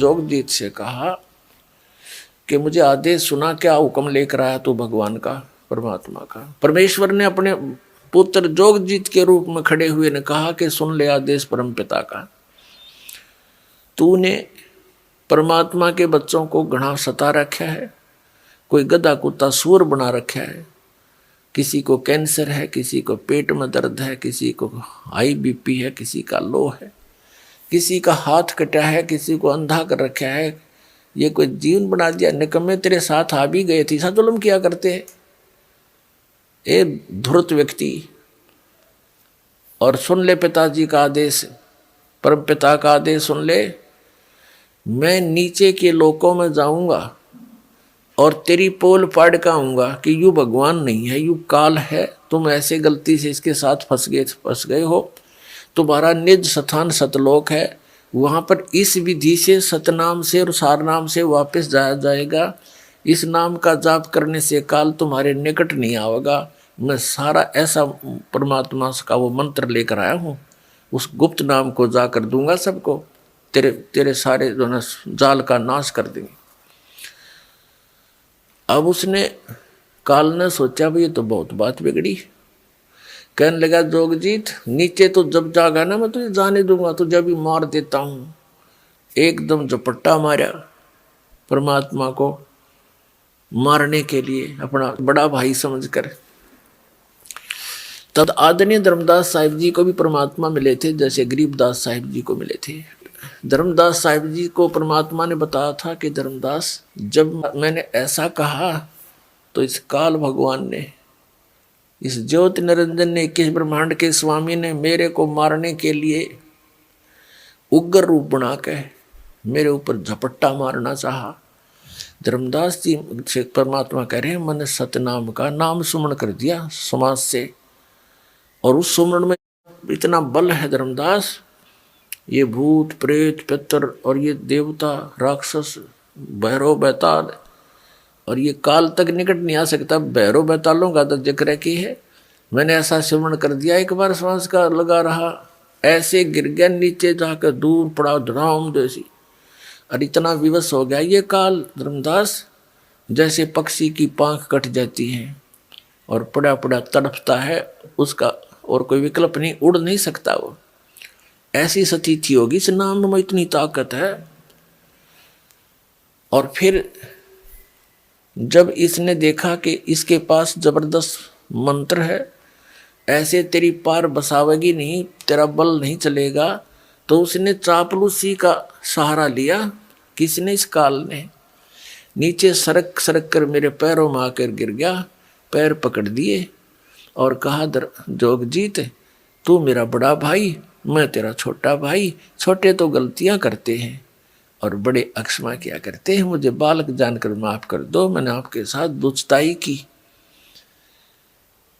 जोगजीत से कहा कि मुझे आदेश सुना, क्या हुक्म लेकर आया तू भगवान का, परमात्मा का। परमेश्वर ने अपने पुत्र जोगजीत के रूप में खड़े हुए ने कहा कि सुन ले आदेश परम पिता का। तूने परमात्मा के बच्चों को घना सता रखा है, कोई गधा कुत्ता सूर बना रखा है, किसी को कैंसर है, किसी को पेट में दर्द है, किसी को हाई बीपी है, किसी का लो है, किसी का हाथ कटा है, किसी को अंधा कर रखा है। ये कोई जीवन बना दिया, निकम्मे तेरे साथ आ भी गए थे, ऐसा जुल्म किया करते हैं ए धूर्त व्यक्ति। और सुन ले पिताजी का आदेश, परम पिता का आदेश सुन ले। मैं नीचे के लोकों में जाऊंगा और तेरी पोल फाड़ के आऊंगा कि यू भगवान नहीं है, यू काल है, तुम ऐसे गलती से इसके साथ फंस गए हो। तुम्हारा निज स्थान सतलोक है, वहाँ पर इस विधि से सतनाम से और सार नाम से वापस जाया जाएगा। इस नाम का जाप करने से काल तुम्हारे निकट नहीं आवेगा। मैं सारा ऐसा परमात्मा का वो मंत्र लेकर आया हूँ, उस गुप्त नाम को जाकर दूंगा सबको, तेरे सारे जो ना जाल का नाश कर देंगे। अब उसने काल ने सोचा भाई ये तो बहुत बात बिगड़ी। कहने लगा जोगजीत नीचे तो जब जागा ना मैं तुझे जाने दूंगा, तुझे भी मार देता हूँ। एकदम झपट्टा मारा परमात्मा को मारने के लिए अपना बड़ा भाई समझकर। तद आदरणीय धर्मदास साहिब जी को भी परमात्मा मिले थे जैसे गरीबदास साहिब जी को मिले थे। धर्मदास साहिब जी को परमात्मा ने बताया था कि धर्मदास जब मैंने ऐसा कहा तो इस काल भगवान ने, इस ज्योति निरंजन ने, 21 ब्रह्मांड के स्वामी ने मेरे को मारने के लिए उग्र रूप बना के मेरे ऊपर झपट्टा मारना चाहा। धर्मदास जी से परमात्मा कह रहे हैं मैंने सतनाम का नाम सुमरण कर दिया समाज से, और उस सुमरण में इतना बल है धर्मदास, ये भूत प्रेत पितर और ये देवता राक्षस भैरव बैताल और ये काल तक निकट नहीं आ सकता। भैरव बैतालों का तो जिक्र की है, मैंने ऐसा सिमरण कर दिया। एक बार श्वास का लगा रहा, ऐसे गिर गया नीचे जाकर, दूर पड़ा धड़ाम जैसी, और इतना विवश हो गया ये काल धर्मदास जैसे पक्षी की पांख कट जाती है और पड़ा पड़ा तड़पता है, उसका और कोई विकल्प नहीं, उड़ नहीं सकता वो। ऐसी स्थिति होगी, इस नाम में इतनी ताकत है। और फिर जब इसने देखा कि इसके पास जबरदस्त मंत्र है, ऐसे तेरी पार बसावेगी नहीं, तेरा बल नहीं चलेगा, तो उसने चापलूसी का सहारा लिया। किसने? इस काल ने। नीचे सरक सरक कर मेरे पैरों में आकर गिर गया, पैर पकड़ दिए और कहा जोगजीत तू मेरा बड़ा भाई, मैं तेरा छोटा भाई, छोटे तो गलतियां करते हैं और बड़े अक्षमा किया करते हैं, मुझे बालक जानकर माफ कर दो, मैंने आपके साथ दुष्टाई की,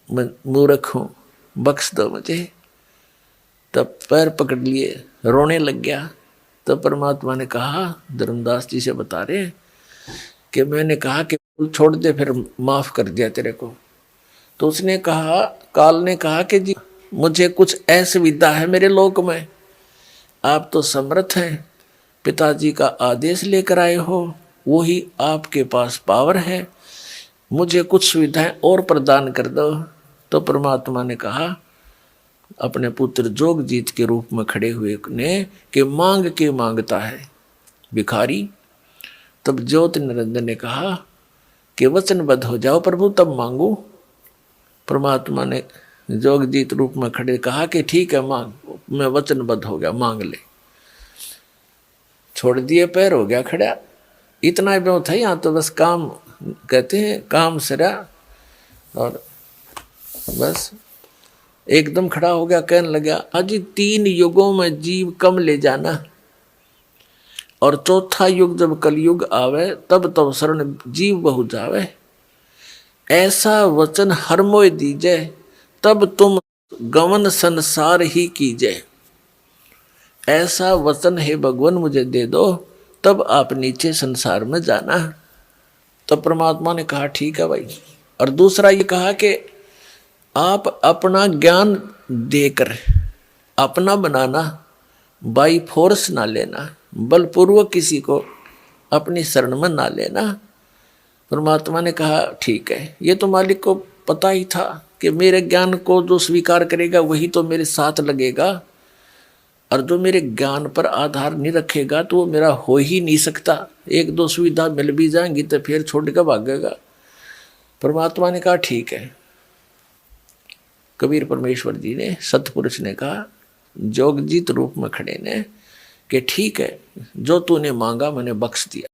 मैं मूर्ख हूँ, बख्श दो मुझे। तब पैर पकड़ लिए, रोने लग गया। तब परमात्मा ने कहा, धर्मदास जी से बता रहे हैं कि मैंने कहा कि छोड़ दे, फिर माफ कर दिया तेरे को। तो उसने कहा, काल ने कहा कि जी मुझे कुछ असुविधा है मेरे लोक में, आप तो समर्थ हैं, पिताजी का आदेश लेकर आए हो, वही आपके पास पावर है, मुझे कुछ सुविधाएं और प्रदान कर दो। तो परमात्मा ने कहा अपने पुत्र जोगजीत के रूप में खड़े हुए ने कि मांग के मांगता है भिखारी। तब ज्योति निरंजन ने कहा कि वचनबद्ध हो जाओ प्रभु, तब मांगू। परमात्मा ने जोगजीत रूप में खड़े कहा कि ठीक है मांग, मैं वचनबद्ध हो गया, मांग ले। छोड़ दिए, पैर हो गया खड़ा। इतना ही था, यहाँ तो बस काम कहते हैं काम सरा, और बस एकदम खड़ा हो गया। कहने लगा अजी 3 युगों में जीव कम ले जाना, और चौथा युग जब कलयुग आवे तब तो शरण जीव बहु जावे। ऐसा वचन हर मोय दीजे, तब तुम गमन संसार ही कीजे। ऐसा वचन है भगवान मुझे दे दो, तब आप नीचे संसार में जाना। तब परमात्मा ने कहा ठीक है भाई। और दूसरा ये कहा कि आप अपना ज्ञान देकर अपना बनाना, बाई फोर्स ना लेना। बलपूर्वक किसी को अपनी शरण में ना लेना। परमात्मा ने कहा ठीक है, ये तो मालिक को पता ही था कि मेरे ज्ञान को जो स्वीकार करेगा वही तो मेरे साथ लगेगा, और जो मेरे ज्ञान पर आधार नहीं रखेगा तो वो मेरा हो ही नहीं सकता। एक दो सुविधा मिल भी जाएंगी तो फिर छोड़ कर भागेगा। परमात्मा ने कहा ठीक है। कबीर परमेश्वर जी ने, सतपुरुष ने कहा जोगजीत रूप में खड़े ने कि ठीक है, जो तूने मांगा मैंने बख्श दिया।